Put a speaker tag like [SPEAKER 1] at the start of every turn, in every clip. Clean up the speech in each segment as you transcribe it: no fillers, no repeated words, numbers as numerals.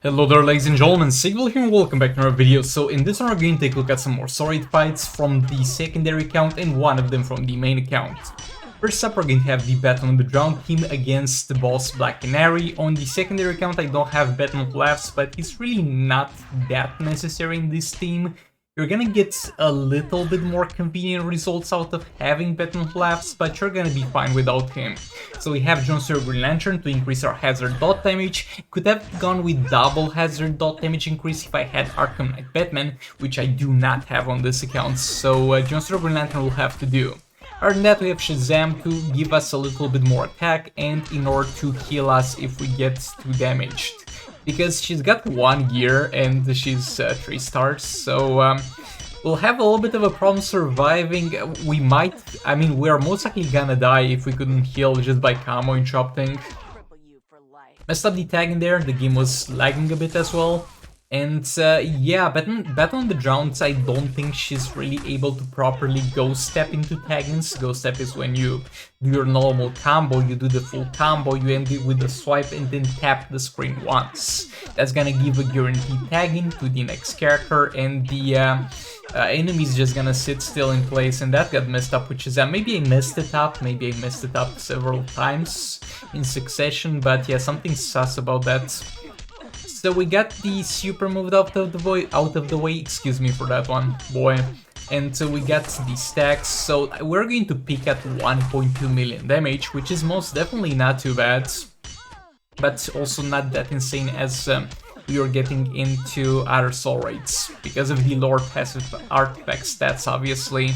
[SPEAKER 1] Hello there, ladies and gentlemen, Sigval here and welcome back to another video. So in this one we're going to take a look at some more solid fights from the secondary account and one of them from the main account. First up, we're going to have the Battle on the Drown team against the boss Black Canary. On the secondary account I don't have Battle on Collapse, but it's really not that necessary in this team. You're gonna get a little bit more convenient results out of having Battle on Collapse, but you're gonna be fine without him. So we have Johnson Green Lantern to increase our hazard dot damage. Could have gone with double hazard dot damage increase if I had Arkham Knight Batman, which I do not have on this account, so Johnson Green Lantern will have to do. Other than that, we have Shazam to give us a little bit more attack and in order to heal us if we get too damaged. Because she's got 1 gear and she's 3 stars, so we'll have a little bit of a problem surviving. We're most likely gonna die if we couldn't heal just by combo interrupting. Messed up the tag in there, the game was lagging a bit as well. And yeah, Battle on the Drowns, I don't think she's really able to properly ghost step into taggings. Ghost step is when you do your normal combo, you do the full combo, you end it with a swipe and then tap the screen once. That's gonna give a guaranteed tagging to the next character, and the enemy's just gonna sit still in place, and that got messed up, which is maybe I messed it up several times in succession, but yeah, something sus about that. So we got the super moved out of the way, excuse me for that one, boy. And so we got the stacks, so we're going to peak at 1.2 million damage, which is most definitely not too bad, but also not that insane as we are getting into other soul rates, because of the lower passive artifact stats, obviously.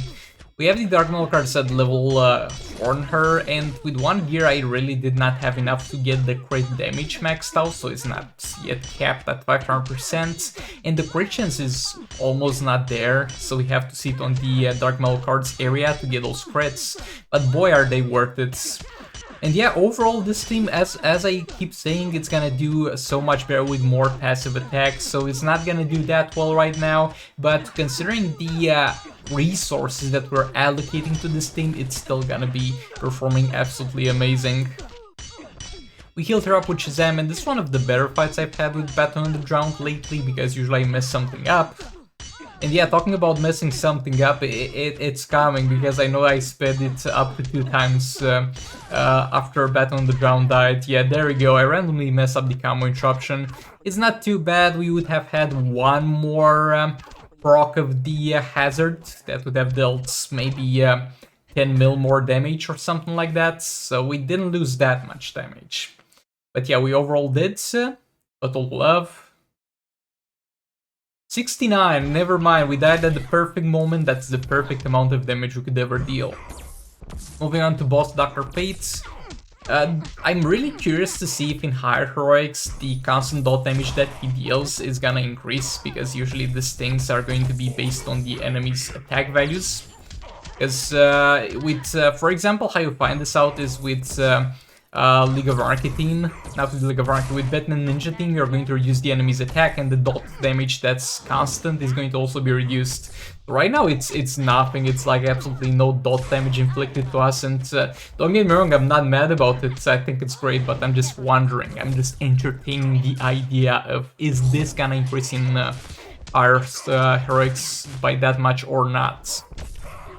[SPEAKER 1] We have the Dark Metal cards at level 4 on her, and with 1 gear I really did not have enough to get the crit damage maxed out, so it's not yet capped at 500%, and the crit chance is almost not there, so we have to sit on the Dark Metal cards area to get those crits, but boy are they worth it. And yeah, overall this team, as I keep saying, it's gonna do so much better with more passive attacks, so it's not gonna do that well right now, but considering the resources that we're allocating to this team, it's still gonna be performing absolutely amazing. We healed her up with Shazam, and this is one of the better fights I've had with Battle on the Drown lately, because usually I mess something up. And yeah, talking about messing something up, it's coming, because I know I sped it up to 2 times after Battle on the Drown died. Yeah, there we go, I randomly messed up the combo interruption. It's not too bad, we would have had one more proc of the hazard that would have dealt maybe 10 mil more damage or something like that, so we didn't lose that much damage. But yeah, we overall did, total love. 69, never mind, we died at the perfect moment, that's the perfect amount of damage we could ever deal. Moving on to boss Dr. Fate. I'm really curious to see if in higher heroics the constant dot damage that he deals is gonna increase, because usually these things are going to be based on the enemy's attack values. Because for example, how you find this out is with League of Anarchy team, not with League of Anarchy, with Batman Ninja team, you're going to reduce the enemy's attack, and the dot damage that's constant is going to also be reduced. Right now it's nothing, it's like absolutely no dot damage inflicted to us, and don't get me wrong, I'm not mad about it, I think it's great, but I'm just wondering, I'm just entertaining the idea of, is this gonna increase in our heroics by that much or not?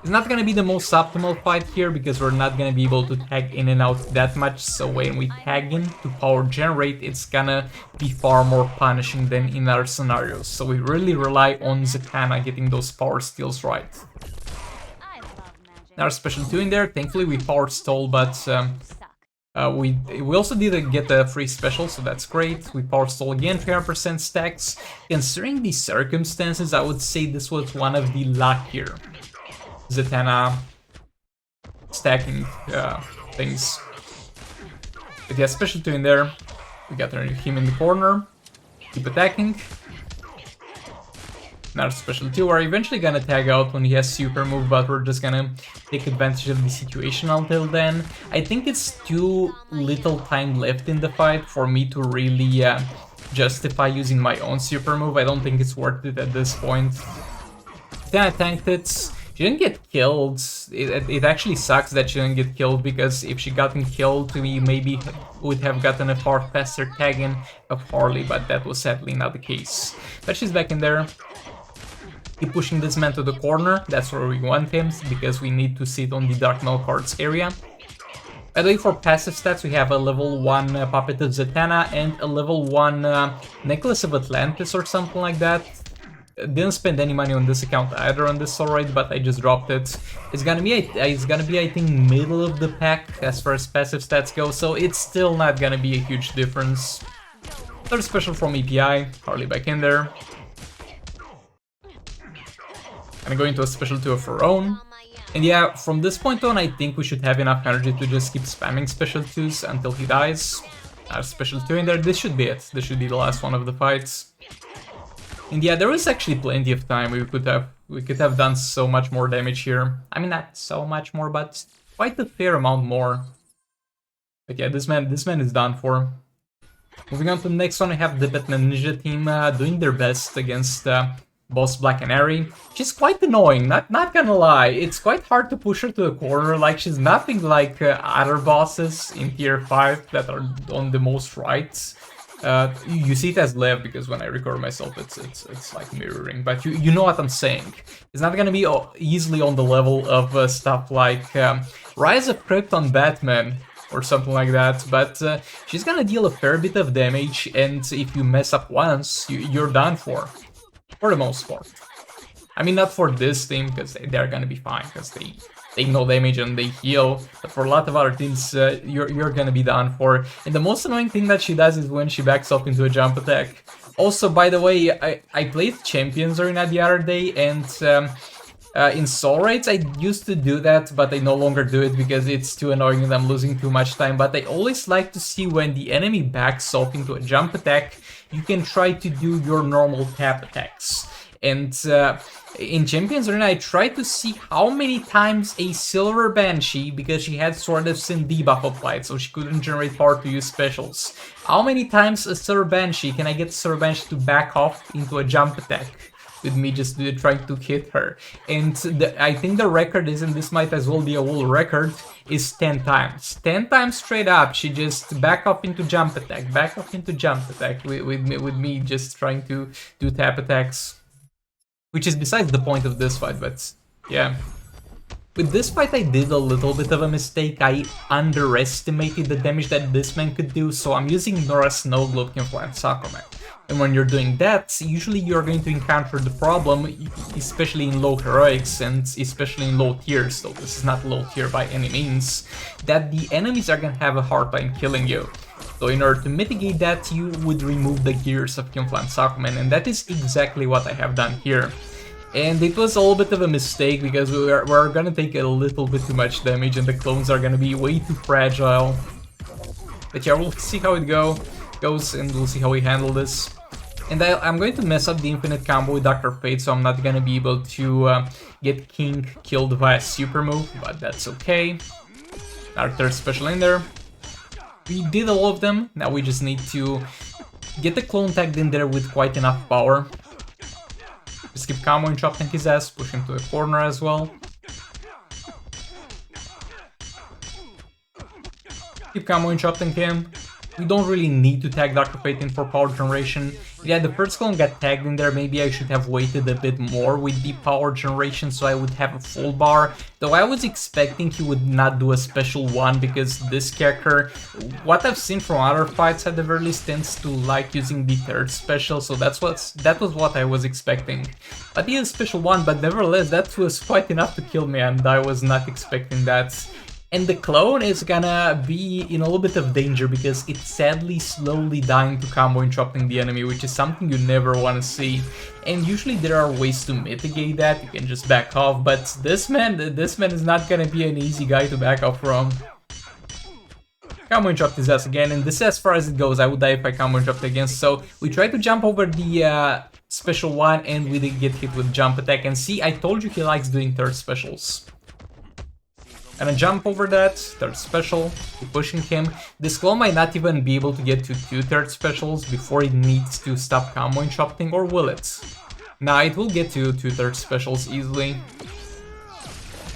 [SPEAKER 1] It's not gonna be the most optimal fight here, because we're not gonna be able to tag in and out that much, so when we tag in to power generate, it's gonna be far more punishing than in other scenarios, so we really rely on Zatanna getting those power steals right. Our special 2 in there, thankfully we power stole, but we also did get a free special, so that's great. We power stole again, 300% stacks. Considering the circumstances, I would say this was one of the luckier Zatanna stacking things. But yeah, special 2 in there. We got him in the corner. Keep attacking. Another special 2 are eventually gonna tag out when he has super move, but we're just gonna take advantage of the situation until then. I think it's too little time left in the fight for me to really justify using my own super move. I don't think it's worth it at this point. Then I tanked it. She didn't get killed. It actually sucks that she didn't get killed, because if she gotten killed, we maybe would have gotten a far faster tag-in of Harley, but that was sadly not the case. But she's back in there. Keep pushing this man to the corner, that's where we want him, because we need to sit on the Dark Mail cards area. By the way, for passive stats, we have a level 1 Puppet of Zatanna and a level 1 Necklace of Atlantis or something like that. Didn't spend any money on this account either on this alright, but I just dropped it. It's gonna be I think middle of the pack as far as passive stats go, so it's still not gonna be a huge difference. Third special from API, Harley back in there. Gonna go into a special 2 of her own. And yeah, from this point on, I think we should have enough energy to just keep spamming special 2s until he dies. Special 2 in there, this should be it. This should be the last one of the fights. And yeah, there was actually plenty of time. We could have done so much more damage here. I mean, not so much more, but quite a fair amount more. But yeah, this man is done for. Moving on to the next one, we have the Batman Ninja team doing their best against boss Black Canary. She's quite annoying, not gonna lie. It's quite hard to push her to the corner. Like, she's nothing like other bosses in tier 5 that are on the most rights. You see it as left, because when I record myself, it's like mirroring. But you know what I'm saying. It's not gonna be easily on the level of stuff like Rise of Krypton Batman or something like that. But she's gonna deal a fair bit of damage, and if you mess up once, you're done for the most part. I mean, not for this team, because they're gonna be fine, because they take no damage and they heal, but for a lot of other teams, you're gonna be done for. And the most annoying thing that she does is when she backs up into a jump attack. Also, by the way, I played Champions Arena the other day, and in Soul Raids I used to do that, but I no longer do it because it's too annoying and I'm losing too much time. But I always like to see when the enemy backs off into a jump attack, you can try to do your normal tap attacks. And in Champions Arena, I tried to see how many times a Silver Banshee, because she had Sword of Sin debuff applied, so she couldn't generate power to use specials. How many times a Silver Banshee can I get Silver Banshee to back off into a jump attack with me just trying to hit her? And I think the record is, and this might as well be a world record, is 10 times. 10 times straight up, she just back off into jump attack, back off into jump attack with me just trying to do tap attacks. Which is besides the point of this fight, but yeah. With this fight I did a little bit of a mistake. I underestimated the damage that this man could do, so I'm using Nora Snowglobe Inflant Sakura. And when you're doing that, usually you're going to encounter the problem, especially in low heroics and especially in low tiers, though this is not low tier by any means, that the enemies are gonna have a hard time killing you. So in order to mitigate that, you would remove the gears of Inflant Sakura, and that is exactly what I have done here. And it was a little bit of a mistake, because we're gonna take a little bit too much damage and the clones are gonna be way too fragile. But yeah, we'll see how it goes and we'll see how we handle this. And I'm going to mess up the infinite combo with Dr. Fate, so I'm not gonna be able to get King killed via super move, but that's okay. Our third special in there. We did all of them, now we just need to get the clone tagged in there with quite enough power. Just keep comboing, chopping his ass, push him to a corner as well. Keep comboing, chopping him. We don't really need to tag Dr. Fate in for power generation. Yeah, the first clone got tagged in there, maybe I should have waited a bit more with the power generation so I would have a full bar. Though I was expecting he would not do a special one, because this character, what I've seen from other fights at the very least, tends to like using the third special, so that was what I was expecting. But he had a special one, but nevertheless that was quite enough to kill me, and I was not expecting that. And the clone is gonna be in a little bit of danger, because it's sadly slowly dying to combo and chopping the enemy, which is something you never want to see. And usually there are ways to mitigate that, you can just back off, but this man is not gonna be an easy guy to back off from. Combo and chopped his ass again, and this is as far as it goes. I would die if I combo and chopped again, so we try to jump over the special one, and we did get hit with jump attack. And see, I told you he likes doing third specials. Gonna jump over that, third special, keep pushing him. This clone might not even be able to get to 2 third specials before it needs to stop comboing chopping, or will it? Nah, it will get to 2 third specials easily.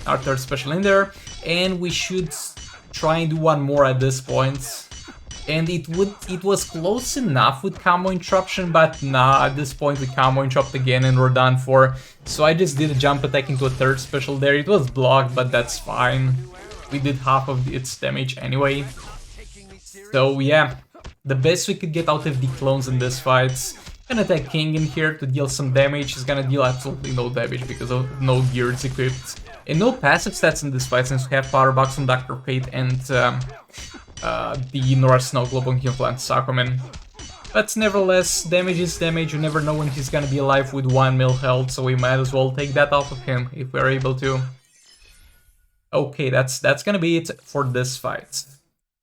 [SPEAKER 1] our third special in there, and we should try and do one more at this point. And it was close enough with combo interruption, but nah, at this point we combo interrupt again and we're done for. So I just did a jump attack into a third special there. It was blocked, but that's fine. We did half of its damage anyway. So yeah, the best we could get out of the clones in this fight. Gonna attack King in here to deal some damage. He's gonna deal absolutely no damage because of no gears equipped. And no passive stats in this fight since we have Power Box on Dr. Fate and the Nora Snow Globe on Implant Sakumen. But nevertheless, damage is damage. You never know when he's gonna be alive with 1 mil health, so we might as well take that off of him if we're able to. Okay, that's gonna be it for this fight.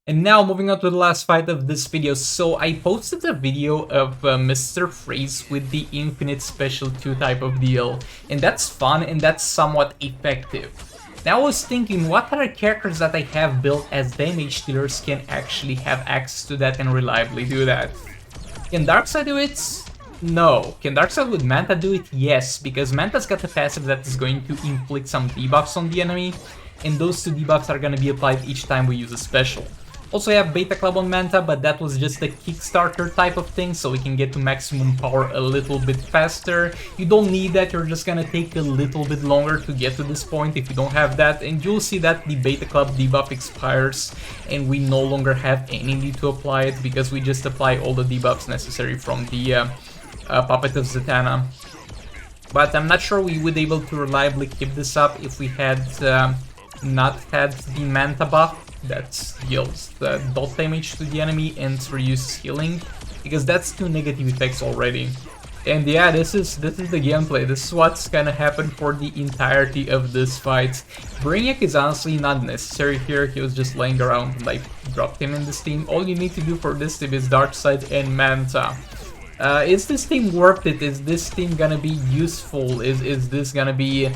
[SPEAKER 1] And now moving on to the last fight of this video. So I posted a video of Mr. Freeze with the Infinite Special 2 type of deal, and that's fun and that's somewhat effective. Now I was thinking, what other characters that I have built as damage dealers can actually have access to that and reliably do that? Can Darkseid do it? No. Can Darkseid with Manta do it? Yes, because Manta's got a passive that is going to inflict some debuffs on the enemy, and those 2 debuffs are gonna be applied each time we use a special. Also I have Beta Club on Manta, but that was just a Kickstarter type of thing, so we can get to maximum power a little bit faster. You don't need that, you're just gonna take a little bit longer to get to this point if you don't have that, and you'll see that the Beta Club debuff expires, and we no longer have any need to apply it, because we just apply all the debuffs necessary from the Puppet of Zatanna. But I'm not sure we would be able to reliably keep this up if we had not had the Manta buff that deals the dot damage to the enemy and reduces healing, because that's 2 negative effects already. And yeah, this is the gameplay. This is what's gonna happen for the entirety of this fight. Brainiac is honestly not necessary here. He was just laying around and I dropped him in this team. All you need to do for this team is Darkseid and Manta. Is this team worth it? Is this team gonna be useful? Is this gonna be...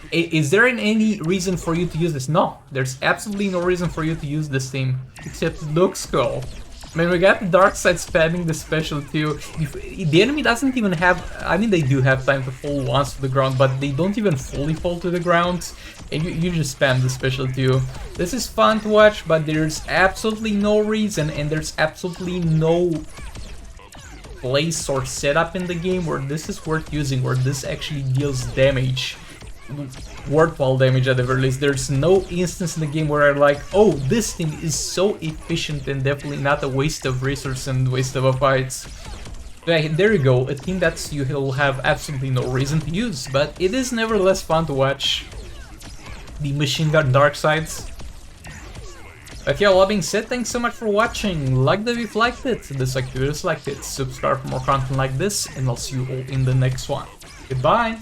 [SPEAKER 1] Is there any reason for you to use this? No, there's absolutely no reason for you to use this team, except it looks cool. I mean, we got the Darkseid spamming the special too. The enemy doesn't even have... I mean, they do have time to fall once to the ground, but they don't even fully fall to the ground. And you just spam the special too. This is fun to watch, but there's absolutely no reason, and there's absolutely no place or setup in the game where this is worth using, where this actually deals damage. Worthwhile damage at the very least. There's no instance in the game where I'm like, oh, this team is so efficient and definitely not a waste of resource and waste of a fight. Yeah, there you go, a team that you will have absolutely no reason to use, but it is nevertheless fun to watch. The Machine Gun Darkseids. But yeah, all that being said, thanks so much for watching. Like the video if you liked it, dislike if you disliked it, subscribe for more content like this, and I'll see you all in the next one. Goodbye!